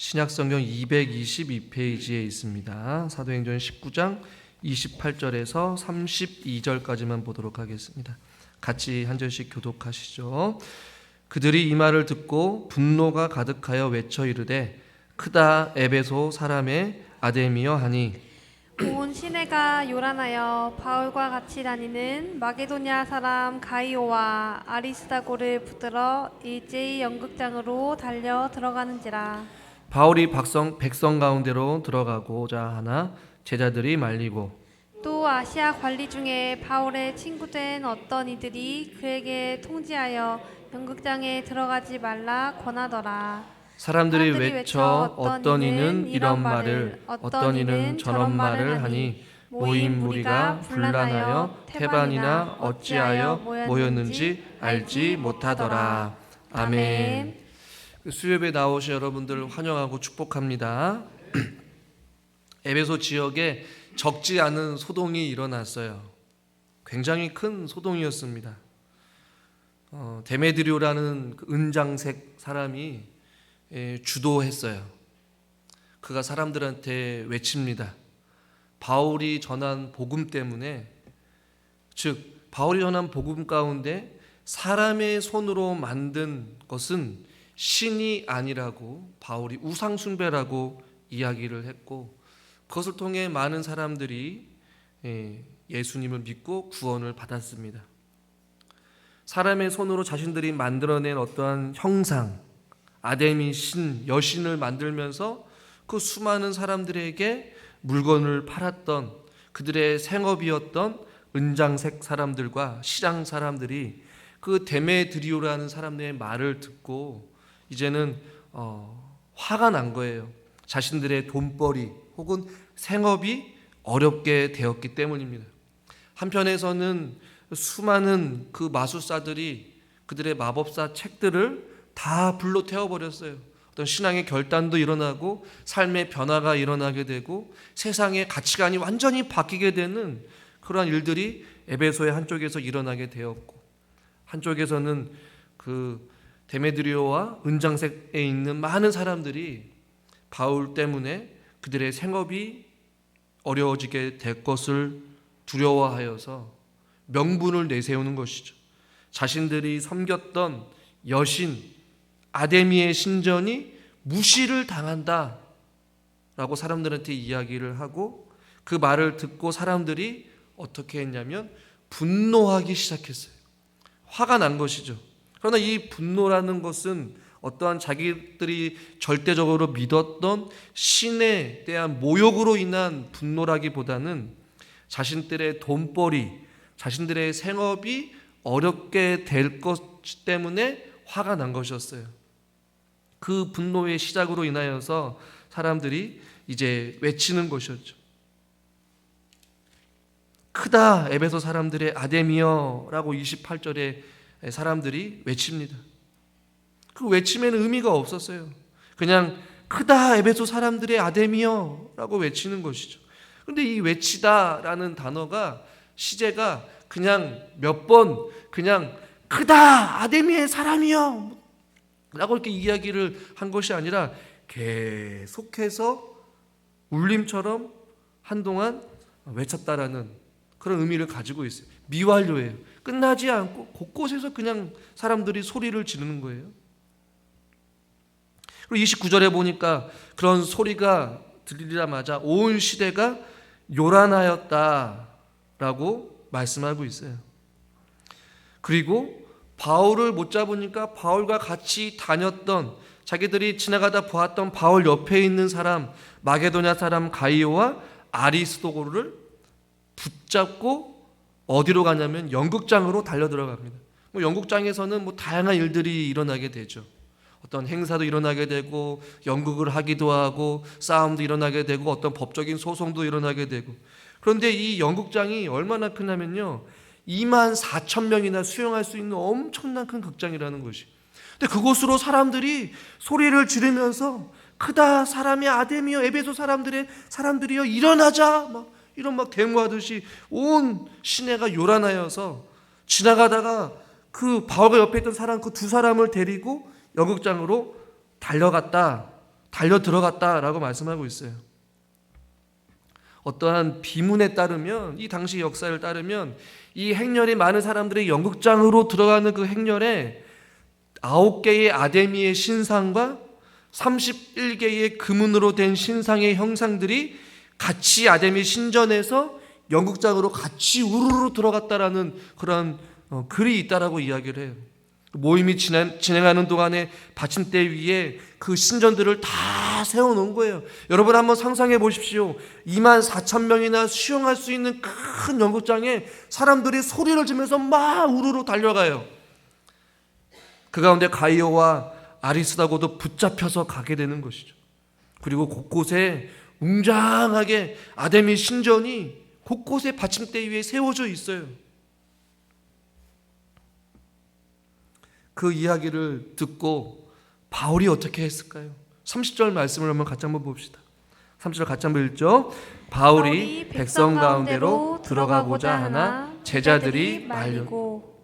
신약성경 222페이지에 있습니다. 사도행전 19장 28절에서 32절까지만 보도록 하겠습니다. 같이 한 절씩 교독하시죠. 그들이 이 말을 듣고 분노가 가득하여 외쳐 이르되 크다 에베소 사람의 아데미여 하니 온 시내가 요란하여 바울과 같이 다니는 마게도냐 사람 가이오와 아리스다고를 붙들어 일제히 연극장으로 달려 들어가는지라. 바울이 백성 가운데로 들어가고자 하나 제자들이 말리고 또 아시아 관리 중에 바울의 친구된 어떤 이들이 그에게 통지하여 연극장에 들어가지 말라 권하더라. 사람들이 외쳐 어떤 이는 이런 말을 어떤 이는 저런 말을 하니 모인 무리가 분란하여 태반이나 어찌하여 모였는지 알지 못하더라. 아멘. 수요예배 나오신 여러분들 환영하고 축복합니다. 에베소 지역에 적지 않은 소동이 일어났어요. 굉장히 큰 소동이었습니다. 데메드리오라는 은장색 사람이 주도했어요. 그가 사람들한테 외칩니다. 바울이 전한 복음 때문에, 즉 바울이 전한 복음 가운데 사람의 손으로 만든 것은 신이 아니라고 바울이 우상 숭배라고 이야기를 했고, 그것을 통해 많은 사람들이 예수님을 믿고 구원을 받았습니다. 사람의 손으로 자신들이 만들어낸 어떠한 형상, 아데미 신, 여신을 만들면서 그 수많은 사람들에게 물건을 팔았던 그들의 생업이었던 은장색 사람들과 시장 사람들이 그 데메드리오라는 사람들의 말을 듣고 이제는 화가 난 거예요. 자신들의 돈벌이 혹은 생업이 어렵게 되었기 때문입니다. 한편에서는 수많은 그 마술사들이 그들의 마법사 책들을 다 불로 태워버렸어요. 어떤 신앙의 결단도 일어나고 삶의 변화가 일어나게 되고 세상의 가치관이 완전히 바뀌게 되는 그러한 일들이 에베소의 한쪽에서 일어나게 되었고, 한쪽에서는 그 데메드리오와 은장색에 있는 많은 사람들이 바울 때문에 그들의 생업이 어려워지게 될 것을 두려워하여서 명분을 내세우는 것이죠. 자신들이 섬겼던 여신 아데미의 신전이 무시를 당한다 라고 사람들한테 이야기를 하고, 그 말을 듣고 사람들이 어떻게 했냐면 분노하기 시작했어요. 화가 난 것이죠. 그러나 이 분노라는 것은 어떠한 자기들이 절대적으로 믿었던 신에 대한 모욕으로 인한 분노라기보다는 자신들의 돈벌이, 자신들의 생업이 어렵게 될 것 때문에 화가 난 것이었어요. 그 분노의 시작으로 인하여서 사람들이 이제 외치는 것이었죠. 크다 에베소 사람들의 아데미여라고 28절에 사람들이 외칩니다. 그 외침에는 의미가 없었어요. 그냥 크다 에베소 사람들의 아데미여라고 외치는 것이죠. 그런데 이 외치다라는 단어가 시제가 그냥 몇 번 그냥 크다 아데미의 사람이여 라고 이렇게 이야기를 한 것이 아니라 계속해서 울림처럼 한동안 외쳤다라는 그런 의미를 가지고 있어요. 미완료예요. 끝나지 않고 곳곳에서 그냥 사람들이 소리를 지르는 거예요. 그리고 29절에 보니까 그런 소리가 들리자마자 온 시대가 요란하였다라고 말씀하고 있어요. 그리고 바울을 못 잡으니까 바울과 같이 다녔던, 자기들이 지나가다 보았던 바울 옆에 있는 사람 마게도냐 사람 가이오와 아리스도고를 붙잡고 어디로 가냐면 연극장으로 달려 들어갑니다. 연극장에서는 다양한 일들이 일어나게 되죠. 어떤 행사도 일어나게 되고 연극을 하기도 하고 싸움도 일어나게 되고 어떤 법적인 소송도 일어나게 되고, 그런데 이 연극장이 얼마나 크냐면요 24,000명이나 수용할 수 있는 엄청난 큰 극장이라는 것이. 근데 그곳으로 사람들이 소리를 지르면서 크다 사람의 아데미여 에베소 사람들이여 일어나자 이런 데모하듯이 온 시내가 요란하여서 지나가다가 그 바울과 옆에 있던 사람 그 두 사람을 데리고 연극장으로 달려갔다 달려 들어갔다라고 말씀하고 있어요. 어떠한 비문에 따르면, 이 당시 역사를 따르면 이 행렬이 많은 사람들이 연극장으로 들어가는 그 행렬에 9개의 아데미의 신상과 31개의 금은으로 된 신상의 형상들이 같이 아데미 신전에서 연극장으로 같이 우르르 들어갔다라는 그런 글이 있다라고 이야기를 해요. 모임이 진행하는 동안에 받침대 위에 그 신전들을 다 세워놓은 거예요. 여러분 한번 상상해 보십시오. 24,000명이나 수용할 수 있는 큰 연극장에 사람들이 소리를 지면서 막 우르르 달려가요. 그 가운데 가이오와 아리스다고도 붙잡혀서 가게 되는 것이죠. 그리고 곳곳에 웅장하게 아데미 신전이 곳곳에 받침대 위에 세워져 있어요. 그 이야기를 듣고 바울이 어떻게 했을까요? 30절 말씀을 한번 봅시다. 30절 같이 한번 읽죠. 바울이 백성 가운데로 들어가고자 하나 제자들이 말리고.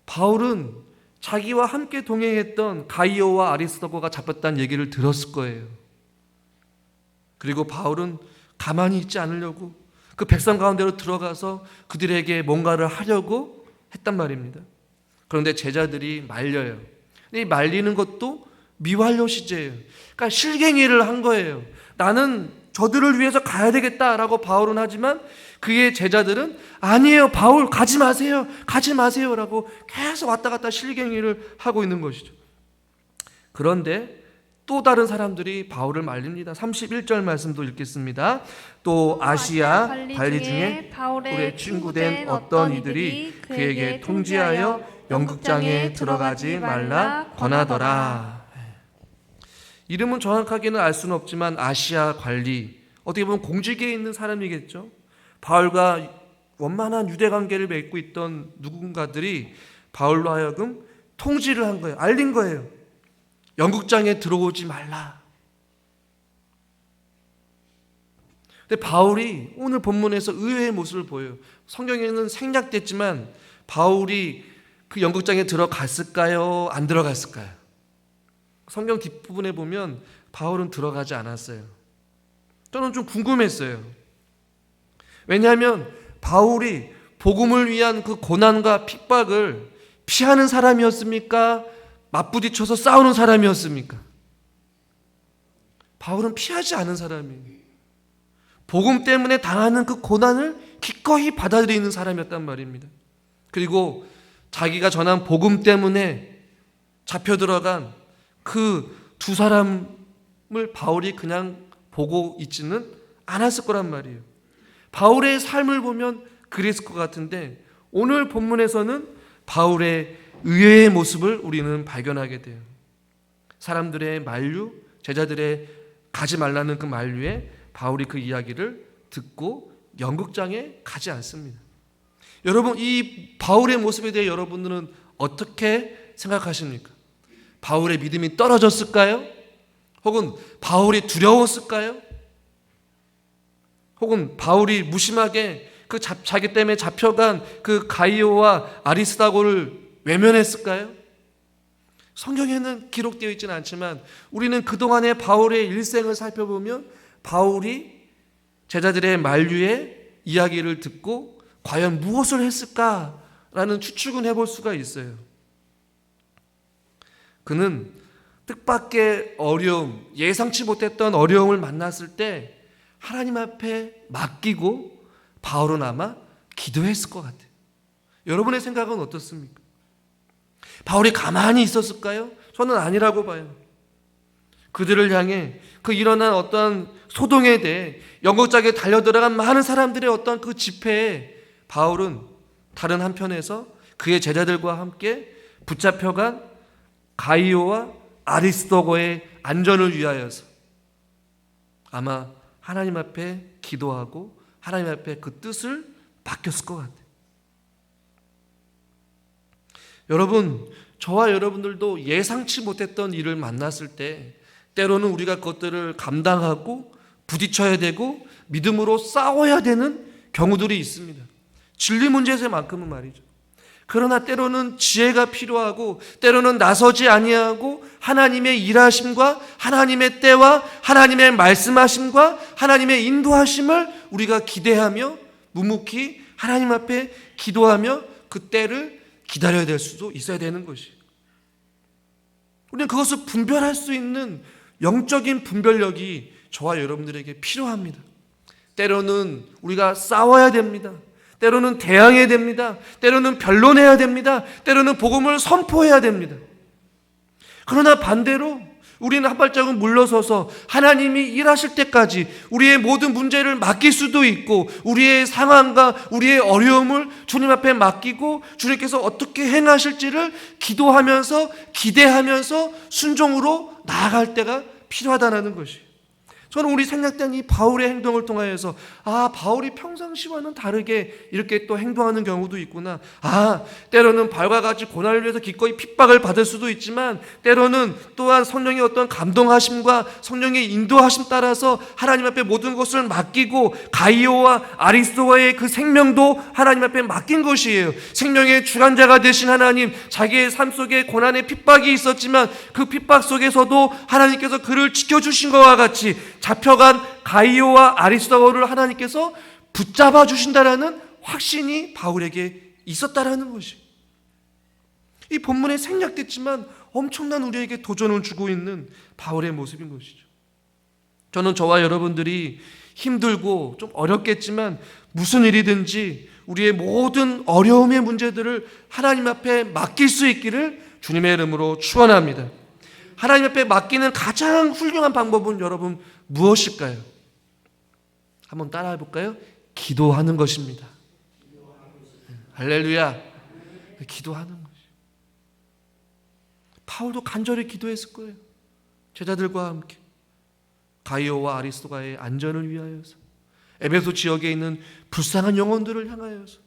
바울은 자기와 함께 동행했던 가이오와 아리스도고가 잡혔다는 얘기를 들었을 거예요. 그리고 바울은 가만히 있지 않으려고 그 백성 가운데로 들어가서 그들에게 뭔가를 하려고 했단 말입니다. 그런데 제자들이 말려요. 이 말리는 것도 미완료 시제예요. 그러니까 실갱이를 한 거예요. 나는 저들을 위해서 가야 되겠다라고 바울은 하지만 그의 제자들은 아니에요, 바울 가지 마세요, 가지 마세요라고 계속 왔다 갔다 실갱이를 하고 있는 것이죠. 그런데 또 다른 사람들이 바울을 말립니다. 31절 말씀도 읽겠습니다. 또 아시아 관리 중에 바울의 친구된 어떤 이들이 그에게 통지하여 연극장에 들어가지 말라 권하더라. 이름은 정확하게는 알 수는 없지만 아시아 관리, 어떻게 보면 공직에 있는 사람이겠죠. 바울과 원만한 유대 관계를 맺고 있던 누군가들이 바울로 하여금 통지를 한 거예요. 알린 거예요. 연극장에 들어오지 말라. 근데 바울이 오늘 본문에서 의외의 모습을 보여요. 성경에는 생략됐지만 바울이 그 연극장에 들어갔을까요? 안 들어갔을까요? 성경 뒷부분에 보면 바울은 들어가지 않았어요. 저는 좀 궁금했어요. 왜냐하면 바울이 복음을 위한 그 고난과 핍박을 피하는 사람이었습니까? 맞부딪혀서 싸우는 사람이었습니까? 바울은 피하지 않은 사람이에요. 복음 때문에 당하는 그 고난을 기꺼이 받아들이는 사람이었단 말입니다. 그리고 자기가 전한 복음 때문에 잡혀 들어간 그 두 사람을 바울이 그냥 보고 있지는 않았을 거란 말이에요. 바울의 삶을 보면 그랬을 것 같은데 오늘 본문에서는 바울의 의외의 모습을 우리는 발견하게 돼요. 사람들의 만류, 제자들의 가지 말라는 그 만류에 바울이 그 이야기를 듣고 연극장에 가지 않습니다. 여러분, 이 바울의 모습에 대해 여러분들은 어떻게 생각하십니까? 바울의 믿음이 떨어졌을까요? 혹은 바울이 두려웠을까요? 혹은 바울이 무심하게 그 자기 때문에 잡혀간 그 가이오와 아리스다고를 외면했을까요? 성경에는 기록되어 있지는 않지만 우리는 그동안의 바울의 일생을 살펴보면 바울이 제자들의 만류의 이야기를 듣고 과연 무엇을 했을까라는 추측은 해볼 수가 있어요. 그는 뜻밖의 어려움, 예상치 못했던 어려움을 만났을 때 하나님 앞에 맡기고 바울은 아마 기도했을 것 같아요. 여러분의 생각은 어떻습니까? 바울이 가만히 있었을까요? 저는 아니라고 봐요. 그들을 향해 그 일어난 어떤 소동에 대해 연극장에 달려들어간 많은 사람들의 어떤 그 집회에 바울은 다른 한편에서 그의 제자들과 함께 붙잡혀간 가이오와 아리스도고의 안전을 위하여서 아마 하나님 앞에 기도하고 하나님 앞에 그 뜻을 맡겼을 것 같아요. 여러분, 저와 여러분들도 예상치 못했던 일을 만났을 때 때로는 우리가 그것들을 감당하고 부딪혀야 되고 믿음으로 싸워야 되는 경우들이 있습니다. 진리 문제에서만큼은 말이죠. 그러나 때로는 지혜가 필요하고 때로는 나서지 아니하고 하나님의 일하심과 하나님의 때와 하나님의 말씀하심과 하나님의 인도하심을 우리가 기대하며 묵묵히 하나님 앞에 기도하며 그 때를 기다려야 될 수도 있어야 되는 것이에요. 우리는 그것을 분별할 수 있는 영적인 분별력이 저와 여러분들에게 필요합니다. 때로는 우리가 싸워야 됩니다. 때로는 대항해야 됩니다. 때로는 변론해야 됩니다. 때로는 복음을 선포해야 됩니다. 그러나 반대로 우리는 한 발자국 물러서서 하나님이 일하실 때까지 우리의 모든 문제를 맡길 수도 있고 우리의 상황과 우리의 어려움을 주님 앞에 맡기고 주님께서 어떻게 행하실지를 기도하면서 기대하면서 순종으로 나아갈 때가 필요하다는 것이에요. 저는 우리 생략된 이 바울의 행동을 통하여서 바울이 평상시와는 다르게 이렇게 또 행동하는 경우도 있구나. 때로는 바울과 같이 고난을 위해서 기꺼이 핍박을 받을 수도 있지만 때로는 또한 성령의 어떤 감동하심과 성령의 인도하심 따라서 하나님 앞에 모든 것을 맡기고 가이오와 아리스도와의 그 생명도 하나님 앞에 맡긴 것이에요. 생명의 주관자가 되신 하나님, 자기의 삶 속에 고난의 핍박이 있었지만 그 핍박 속에서도 하나님께서 그를 지켜주신 것과 같이 잡혀간 가이오와 아리스도를 하나님께서 붙잡아 주신다라는 확신이 바울에게 있었다라는 것이, 이 본문에 생략됐지만 엄청난 우리에게 도전을 주고 있는 바울의 모습인 것이죠. 저는 저와 여러분들이 힘들고 좀 어렵겠지만 무슨 일이든지 우리의 모든 어려움의 문제들을 하나님 앞에 맡길 수 있기를 주님의 이름으로 축원합니다. 하나님 앞에 맡기는 가장 훌륭한 방법은 여러분 무엇일까요? 한번 따라해 볼까요? 기도하는 것입니다. 할렐루야. 기도하는 것이. 바울도 간절히 기도했을 거예요. 제자들과 함께 가이오와 아리스도가의 안전을 위하여서, 에베소 지역에 있는 불쌍한 영혼들을 향하여서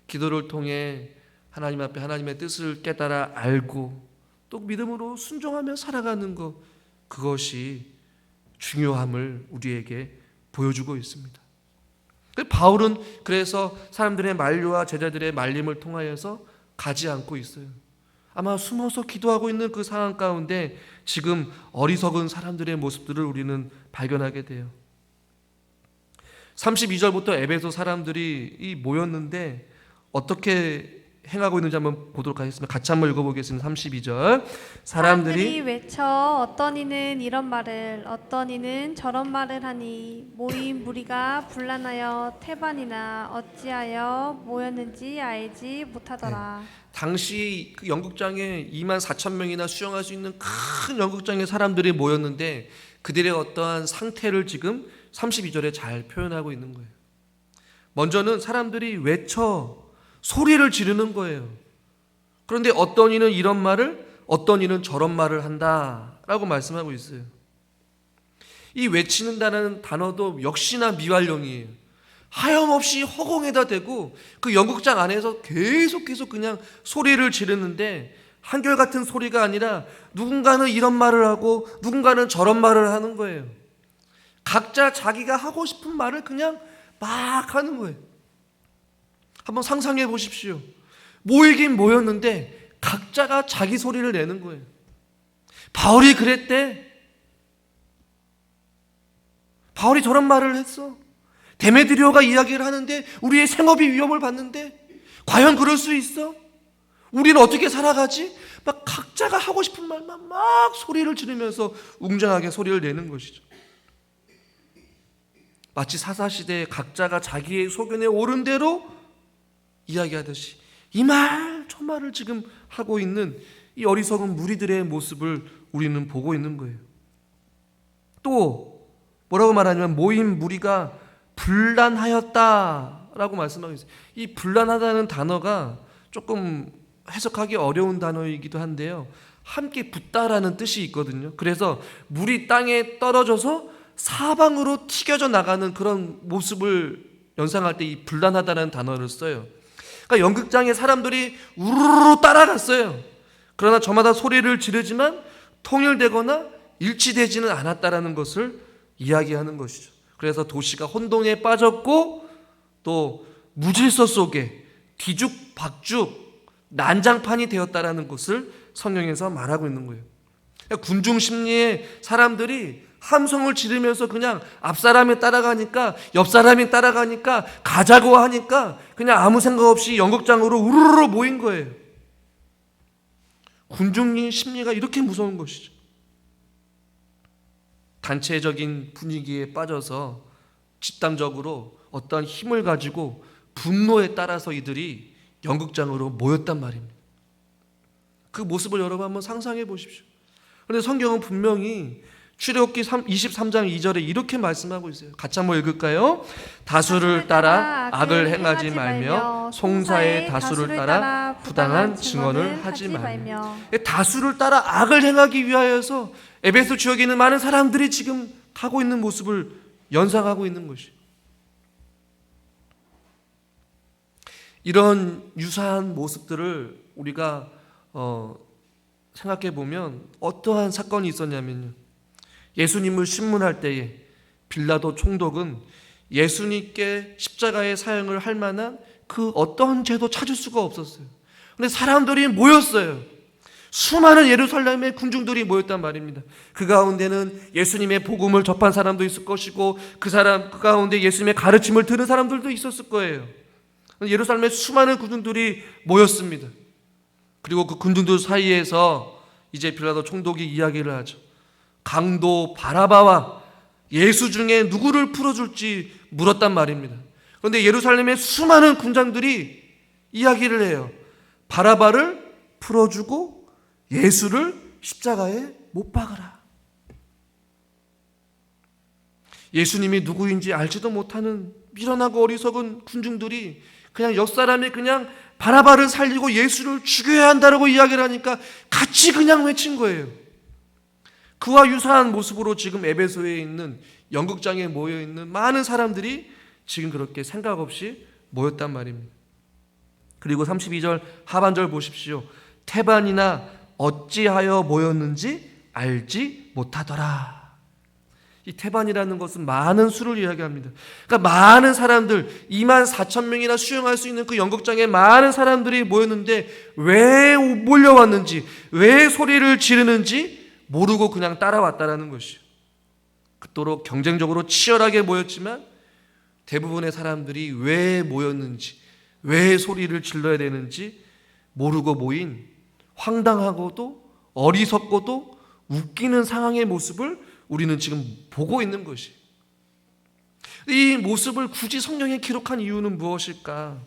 기도를 통해 하나님 앞에 하나님의 뜻을 깨달아 알고 또 믿음으로 순종하며 살아가는 것, 그것이 중요함을 우리에게 보여주고 있습니다. 바울은 그래서 사람들의 만류와 제자들의 말림을 통하여서 가지 않고 있어요. 아마 숨어서 기도하고 있는 그 상황 가운데 지금 어리석은 사람들의 모습들을 우리는 발견하게 돼요. 32절부터 에베소 사람들이 모였는데 어떻게 행하고 있는지 한번 보도록 하겠습니다. 같이 한번 읽어보겠습니다. 32절. 사람들이 외쳐 어떤 이는 이런 말을 어떤 이는 저런 말을 하니 모인 무리가 분란하여 태반이나 어찌하여 모였는지 알지 못하더라. 당시 그 연극장에 24,000명이나 수용할 수 있는 큰 연극장에 사람들이 모였는데 그들의 어떠한 상태를 지금 32절에 잘 표현하고 있는 거예요. 먼저는 사람들이 외쳐 소리를 지르는 거예요. 그런데 어떤 이는 이런 말을, 어떤 이는 저런 말을 한다라고 말씀하고 있어요. 이 외치는다는 단어도 역시나 미완령이에요. 하염없이 허공에다 대고 그 연극장 안에서 계속 그냥 소리를 지르는데 한결같은 소리가 아니라 누군가는 이런 말을 하고 누군가는 저런 말을 하는 거예요. 각자 자기가 하고 싶은 말을 그냥 막 하는 거예요. 한번 상상해 보십시오. 모이긴 모였는데 각자가 자기 소리를 내는 거예요. 바울이 그랬대. 바울이 저런 말을 했어. 데메드리오가 이야기를 하는데 우리의 생업이 위협을 받는데 과연 그럴 수 있어? 우리는 어떻게 살아가지? 막 각자가 하고 싶은 말만 막 소리를 지르면서 웅장하게 소리를 내는 것이죠. 마치 사사시대에 각자가 자기의 소견에 옳은 대로 이야기하듯이 이 말 저 말을 지금 하고 있는 이 어리석은 무리들의 모습을 우리는 보고 있는 거예요. 또 뭐라고 말하냐면 모인 무리가 분란하였다라고 말씀하고 있어요. 이 분란하다는 단어가 조금 해석하기 어려운 단어이기도 한데요, 함께 붙다라는 뜻이 있거든요. 그래서 물이 땅에 떨어져서 사방으로 튀겨져 나가는 그런 모습을 연상할 때 이 분란하다는 단어를 써요. 그러니까 연극장에 사람들이 우르르 따라갔어요. 그러나 저마다 소리를 지르지만 통일되거나 일치되지는 않았다라는 것을 이야기하는 것이죠. 그래서 도시가 혼동에 빠졌고 또 무질서 속에 뒤죽박죽 난장판이 되었다라는 것을 성경에서 말하고 있는 거예요. 군중 심리에 사람들이 함성을 지르면서 그냥 앞사람이 따라가니까 옆사람이 따라가니까 가자고 하니까 그냥 아무 생각 없이 연극장으로 우르르 모인 거예요. 군중의 심리가 이렇게 무서운 것이죠. 단체적인 분위기에 빠져서 집단적으로 어떠한 힘을 가지고 분노에 따라서 이들이 연극장으로 모였단 말입니다. 그 모습을 여러분 한번 상상해 보십시오. 그런데 성경은 분명히 출애굽기 23장 2절에 이렇게 말씀하고 있어요. 같이 한번 읽을까요? 다수를 따라 악을 행하지 말며 송사의 다수를 따라 부당한 증언을 하지 말며. 다수를 따라 악을 행하기 위하여서 에베소 지역에 있는 많은 사람들이 지금 가고 있는 모습을 연상하고 있는 것이. 이런 유사한 모습들을 우리가 생각해 보면 어떠한 사건이 있었냐면요. 예수님을 신문할 때에 빌라도 총독은 예수님께 십자가의 사형을 할 만한 그 어떠한 죄도 찾을 수가 없었어요. 그런데 사람들이 모였어요. 수많은 예루살렘의 군중들이 모였단 말입니다. 그 가운데는 예수님의 복음을 접한 사람도 있을 것이고 그 가운데 예수님의 가르침을 들은 사람들도 있었을 거예요. 예루살렘에 수많은 군중들이 모였습니다. 그리고 그 군중들 사이에서 이제 빌라도 총독이 이야기를 하죠. 강도 바라바와 예수 중에 누구를 풀어줄지 물었단 말입니다. 그런데 예루살렘의 수많은 군장들이 이야기를 해요. 바라바를 풀어주고 예수를 십자가에 못 박으라. 예수님이 누구인지 알지도 못하는 미련하고 어리석은 군중들이 그냥 옆사람이 그냥 바라바를 살리고 예수를 죽여야 한다고 이야기를 하니까 같이 그냥 외친 거예요. 그와 유사한 모습으로 지금 에베소에 있는 연극장에 모여있는 많은 사람들이 지금 그렇게 생각 없이 모였단 말입니다. 그리고 32절 하반절 보십시오. 태반이나 어찌하여 모였는지 알지 못하더라. 이 태반이라는 것은 많은 수를 이야기합니다. 그러니까 많은 사람들 24,000명이나 수용할 수 있는 그 연극장에 많은 사람들이 모였는데 왜 몰려왔는지 왜 소리를 지르는지 모르고 그냥 따라왔다라는 것이죠. 그토록 경쟁적으로 치열하게 모였지만 대부분의 사람들이 왜 모였는지 왜 소리를 질러야 되는지 모르고 모인 황당하고도 어리석고도 웃기는 상황의 모습을 우리는 지금 보고 있는 것이. 이 모습을 굳이 성경에 기록한 이유는 무엇일까?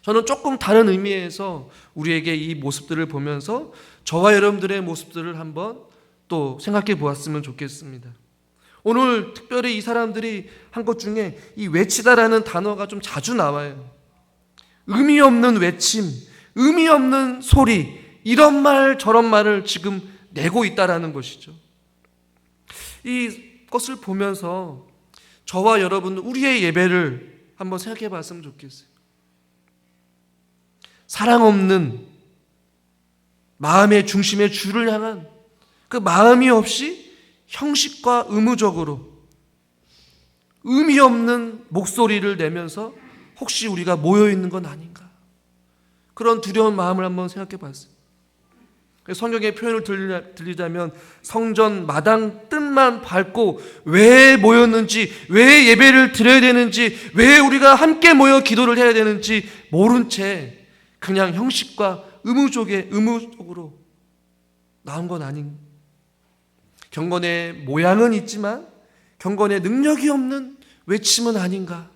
저는 조금 다른 의미에서 우리에게 이 모습들을 보면서 저와 여러분들의 모습들을 한번 또 생각해 보았으면 좋겠습니다. 오늘 특별히 이 사람들이 한 것 중에 이 외치다라는 단어가 좀 자주 나와요. 의미 없는 외침, 의미 없는 소리, 이런 말 저런 말을 지금 내고 있다라는 것이죠. 이것을 보면서 저와 여러분 우리의 예배를 한번 생각해 봤으면 좋겠어요. 사랑 없는 마음의 중심의 주를 향한 그 마음이 없이 형식과 의무적으로 의미 없는 목소리를 내면서 혹시 우리가 모여있는 건 아닌가, 그런 두려운 마음을 한번 생각해 봤어요. 성경의 표현을 들리자면 성전 마당 뜰만 밟고 왜 모였는지, 왜 예배를 드려야 되는지, 왜 우리가 함께 모여 기도를 해야 되는지 모른 채 그냥 형식과 의무적으로 나온 건 아닌, 경건의 모양은 있지만 경건의 능력이 없는 외침은 아닌가.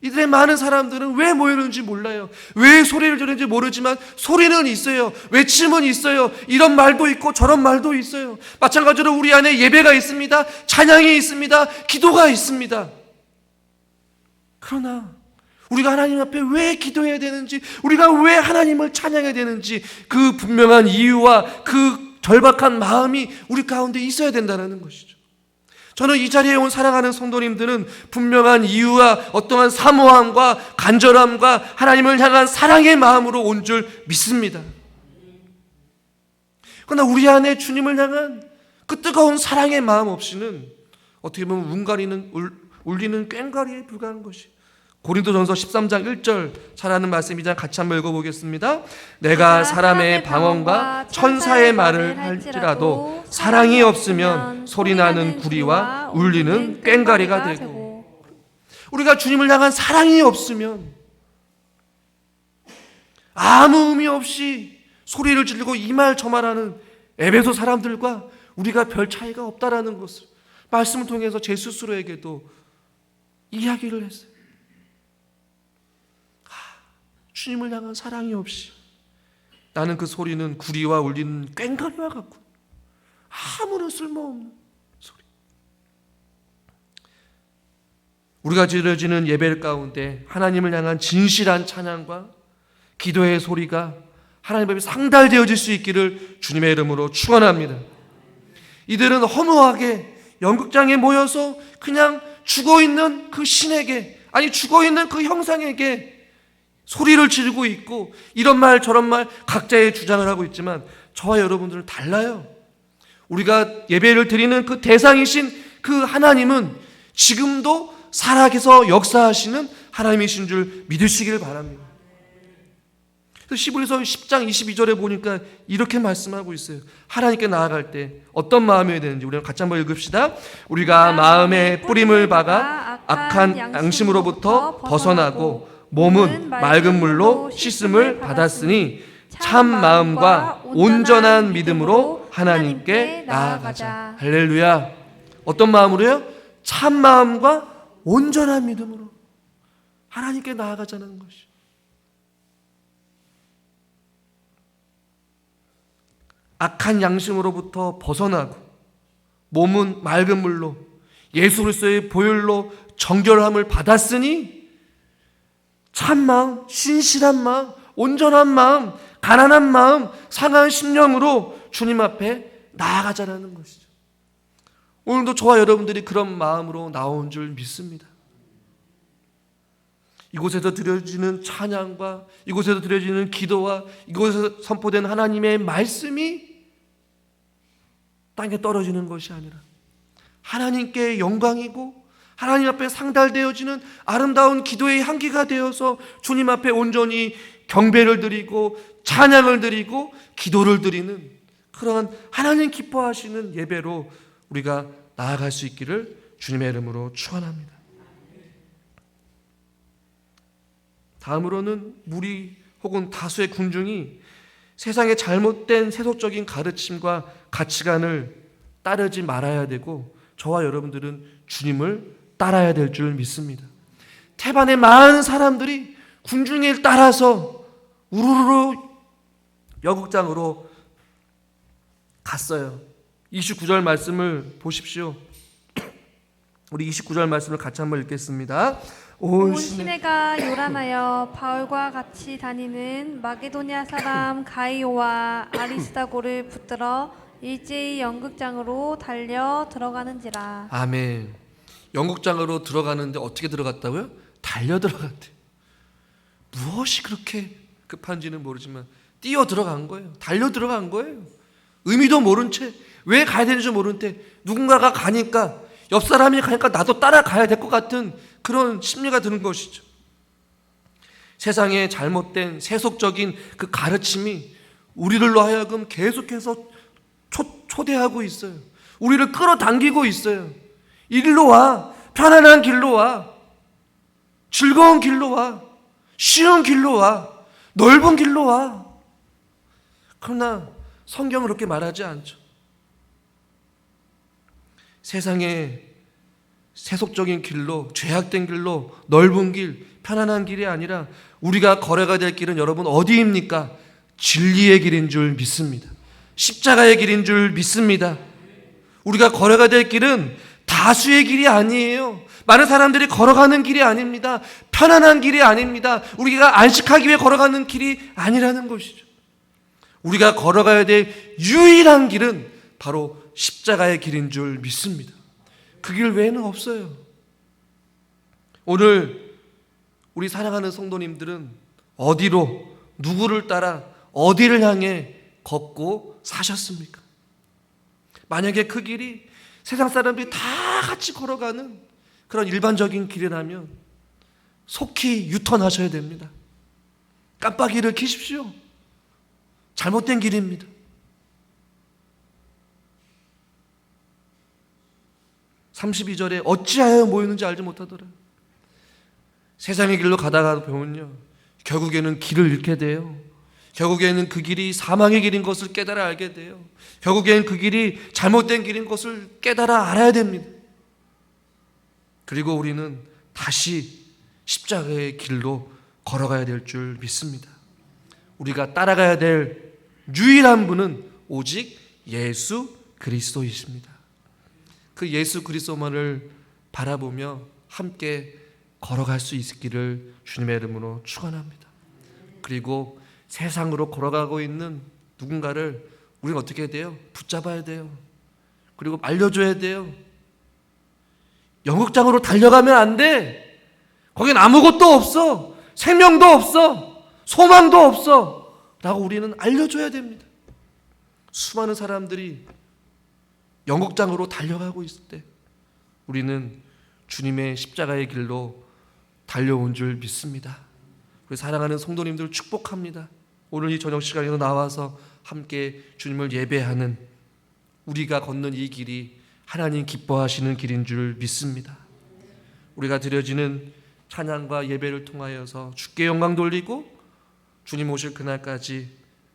이들의 많은 사람들은 왜 모이는지 몰라요. 왜 소리를 지르는지 모르지만 소리는 있어요. 외침은 있어요. 이런 말도 있고 저런 말도 있어요. 마찬가지로 우리 안에 예배가 있습니다. 찬양이 있습니다. 기도가 있습니다. 그러나 우리가 하나님 앞에 왜 기도해야 되는지, 우리가 왜 하나님을 찬양해야 되는지 그 분명한 이유와 그 절박한 마음이 우리 가운데 있어야 된다는 것이죠. 저는 이 자리에 온 사랑하는 성도님들은 분명한 이유와 어떠한 사모함과 간절함과 하나님을 향한 사랑의 마음으로 온 줄 믿습니다. 그러나 우리 안에 주님을 향한 그 뜨거운 사랑의 마음 없이는 어떻게 보면 울리는 꽹과리에 불과한 것이, 고린도전서 13장 1절 잘 아는 말씀이자 같이 한번 읽어보겠습니다. 내가 사람의 방언과 천사의 말을 할지라도 사랑이 없으면 소리나는 구리와 울리는 꽹과리가 되고, 우리가 주님을 향한 사랑이 없으면 아무 의미 없이 소리를 지르고 이 말 저 말하는 에베소 사람들과 우리가 별 차이가 없다라는 것을 말씀을 통해서 제 스스로에게도 이야기를 했어요. 주님을 향한 사랑이 없이 나는 그 소리는 구리와 울리는 꽹과리와 같고 아무런 쓸모없는 소리. 우리가 드려지는 예배 가운데 하나님을 향한 진실한 찬양과 기도의 소리가 하나님 앞에 상달되어질 수 있기를 주님의 이름으로 축원합니다. 이들은 허무하게 연극장에 모여서 그냥 죽어있는 그 신에게, 아니 죽어있는 그 형상에게 소리를 지르고 있고 이런 말 저런 말 각자의 주장을 하고 있지만 저와 여러분들은 달라요. 우리가 예배를 드리는 그 대상이신 그 하나님은 지금도 살아계서 역사하시는 하나님이신 줄 믿으시길 바랍니다. 시브리서 10장 22절에 보니까 이렇게 말씀하고 있어요. 하나님께 나아갈 때 어떤 마음이어야 되는지 우리가 같이 한번 읽읍시다. 우리가 마음에 뿌림을 박아 악한 양심으로부터 벗어나고 몸은 맑은 물로 씻음을 받았으니 참 마음과 온전한 믿음으로 하나님께 나아가자. 할렐루야. 어떤 마음으로요? 참 마음과 온전한 믿음으로 하나님께 나아가자는 것이. 악한 양심으로부터 벗어나고 몸은 맑은 물로 예수 그리스도의 보혈로 정결함을 받았으니 참 마음, 신실한 마음, 온전한 마음, 가난한 마음, 상한 심령으로 주님 앞에 나아가자라는 것이죠. 오늘도 저와 여러분들이 그런 마음으로 나온 줄 믿습니다. 이곳에서 드려지는 찬양과 이곳에서 드려지는 기도와 이곳에서 선포된 하나님의 말씀이 땅에 떨어지는 것이 아니라 하나님께 영광이고 하나님 앞에 상달되어지는 아름다운 기도의 향기가 되어서 주님 앞에 온전히 경배를 드리고 찬양을 드리고 기도를 드리는 그러한 하나님 기뻐하시는 예배로 우리가 나아갈 수 있기를 주님의 이름으로 축원합니다. 다음으로는 무리 혹은 다수의 군중이 세상의 잘못된 세속적인 가르침과 가치관을 따르지 말아야 되고 저와 여러분들은 주님을 따라야 될 줄 믿습니다. 태반의 많은 사람들이 군중에 따라서 우르르 여국장으로 갔어요. 29절 말씀을 보십시오. 우리 29절 말씀을 같이 한번 읽겠습니다. 온 시내가 요란하여 바울과 같이 다니는 마게도냐 사람 가이오와 아리스다고를 붙들어 일제히 연극장으로 달려 들어가는지라. 아멘. 연극장으로 들어가는데 어떻게 들어갔다고요? 달려 들어갔대요. 무엇이 그렇게 급한지는 모르지만 뛰어 들어간 거예요. 달려 들어간 거예요. 의미도 모른 채, 왜 가야 되는지 모른 채 누군가가 가니까 옆 사람이 가니까 나도 따라가야 될 것 같은 그런 심리가 드는 것이죠. 세상의 잘못된 세속적인 그 가르침이 우리들로 하여금 계속해서 초대하고 있어요. 우리를 끌어당기고 있어요. 이리로 와. 편안한 길로 와. 즐거운 길로 와. 쉬운 길로 와. 넓은 길로 와. 그러나 성경은 그렇게 말하지 않죠. 세상의 세속적인 길로, 죄악된 길로, 넓은 길, 편안한 길이 아니라 우리가 걸어가야 될 길은 여러분 어디입니까? 진리의 길인 줄 믿습니다. 십자가의 길인 줄 믿습니다. 우리가 걸어가야 될 길은 다수의 길이 아니에요. 많은 사람들이 걸어가는 길이 아닙니다. 편안한 길이 아닙니다. 우리가 안식하기 위해 걸어가는 길이 아니라는 것이죠. 우리가 걸어가야 될 유일한 길은 바로 십자가의 길인 줄 믿습니다. 그 길 외에는 없어요. 오늘 우리 사랑하는 성도님들은 어디로, 누구를 따라, 어디를 향해 걷고 사셨습니까? 만약에 그 길이 세상 사람들이 다 같이 걸어가는 그런 일반적인 길이라면 속히 유턴하셔야 됩니다. 깜빡이를 켜십시오. 잘못된 길입니다. 32절에 어찌하여 모였는지 알지 못하더라. 세상의 길로 가다가 보면요, 결국에는 길을 잃게 돼요. 결국에는 그 길이 사망의 길인 것을 깨달아 알게 돼요. 결국에는 그 길이 잘못된 길인 것을 깨달아 알아야 됩니다. 그리고 우리는 다시 십자가의 길로 걸어가야 될 줄 믿습니다. 우리가 따라가야 될 유일한 분은 오직 예수 그리스도이십니다. 그 예수 그리스도만을 바라보며 함께 걸어갈 수 있기를 주님의 이름으로 축원합니다. 그리고 세상으로 걸어가고 있는 누군가를 우리는 어떻게 해야 돼요? 붙잡아야 돼요. 그리고 알려줘야 돼요. 연극장으로 달려가면 안 돼. 거긴 아무것도 없어. 생명도 없어. 소망도 없어. 라고 우리는 알려줘야 됩니다. 수많은 사람들이 연극장으로 달려가고 있을 때 우리는 주님의 십자가의 길로 달려온 줄 믿습니다. 우리 사랑하는 성도님들 축복합니다. 오늘 이 저녁 시간에도 나와서 함께 주님을 예배하는 우리가 걷는 이 길이 하나님 기뻐하시는 길인 줄 믿습니다. 우리가 드려지는 찬양과 예배를 통하여서 주께 영광 돌리고 주님 오실 그날까지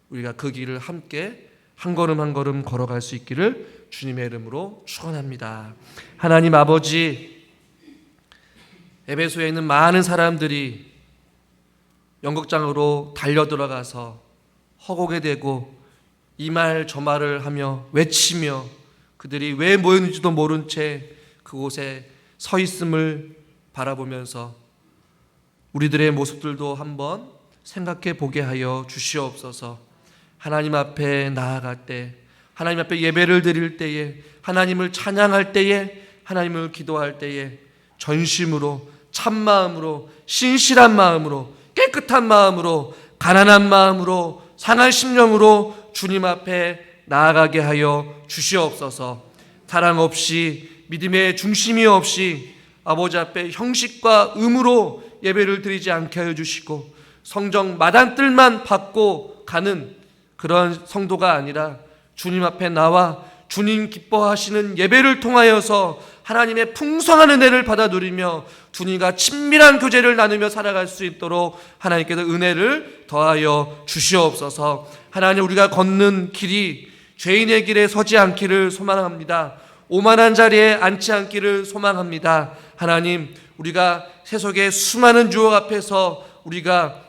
우리가 그 길을 함께 한 걸음 한 걸음 걸어갈 수 있기를 주님의 이름으로 축원합니다. 하나님 아버지, 에베소에 있는 많은 사람들이 연극장으로 달려 들어가서 허공에 대고 이 말 저 말을 하며 외치며 그들이 왜 모였는지도 모른 채 그곳에 서 있음을 바라보면서 우리들의 모습들도 한번 생각해 보게 하여 주시옵소서. 하나님 앞에 나아갈 때, 하나님 앞에 예배를 드릴 때에, 하나님을 찬양할 때에, 하나님을 기도할 때에 전심으로, 참마음으로, 신실한 마음으로, 깨끗한 마음으로, 가난한 마음으로, 상한 심령으로 주님 앞에 나아가게 하여 주시옵소서. 사랑 없이, 믿음의 중심이 없이 아버지 앞에 형식과 의무로 예배를 드리지 않게 하여 주시고 성정 마당뜰만 받고 가는 그런 성도가 아니라 주님 앞에 나와 주님 기뻐하시는 예배를 통하여서 하나님의 풍성한 은혜를 받아 누리며 주님과 친밀한 교제를 나누며 살아갈 수 있도록 하나님께서 은혜를 더하여 주시옵소서. 하나님, 우리가 걷는 길이 죄인의 길에 서지 않기를 소망합니다. 오만한 자리에 앉지 않기를 소망합니다. 하나님, 우리가 세속의 수많은 유혹 앞에서 우리가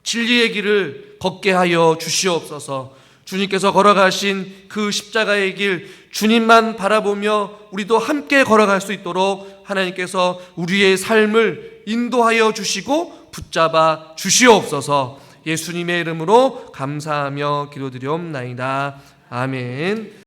진리의 길을 걷게 하여 주시옵소서. 주님께서 걸어가신 그 십자가의 길, 주님만 바라보며 우리도 함께 걸어갈 수 있도록 하나님께서 우리의 삶을 인도하여 주시고 붙잡아 주시옵소서. 예수님의 이름으로 감사하며 기도드리옵나이다. 아멘.